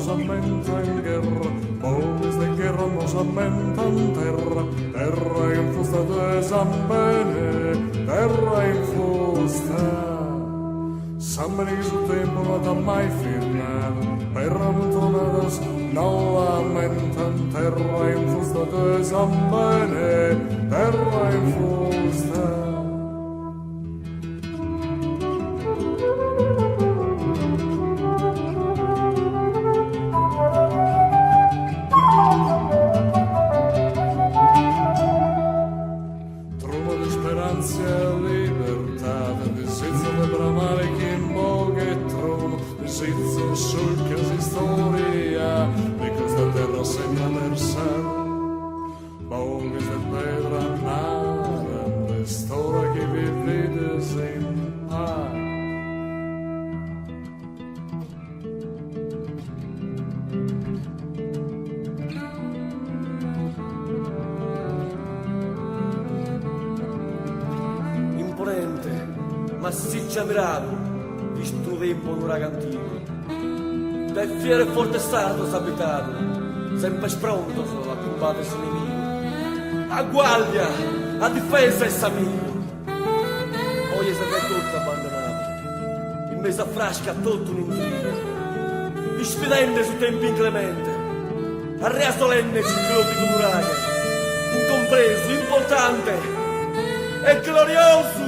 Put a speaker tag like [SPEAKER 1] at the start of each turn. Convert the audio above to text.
[SPEAKER 1] s'ammenta in guerra, bombes de guerra non s'ammenta in terra, terra in fusta de Zambene, terra in fusta. Sambene che sul tempo non ha mai firmato, per amontonadas non lamentan, terra in fusta de Zambene, terra in fusta.
[SPEAKER 2] Massiccia mirato, distruemmo l'uragantino. Da fiero e forte stato s'abitato, sempre spronto solo a combattere il nemico. A guardia, a difesa e s'amico. Poi si è tutto abbandonato, in mezzo a frasca tutto un intrigo. Sfidente su tempi inclemente, a rea solenne ciclopico d'uragano, incompreso, importante e glorioso.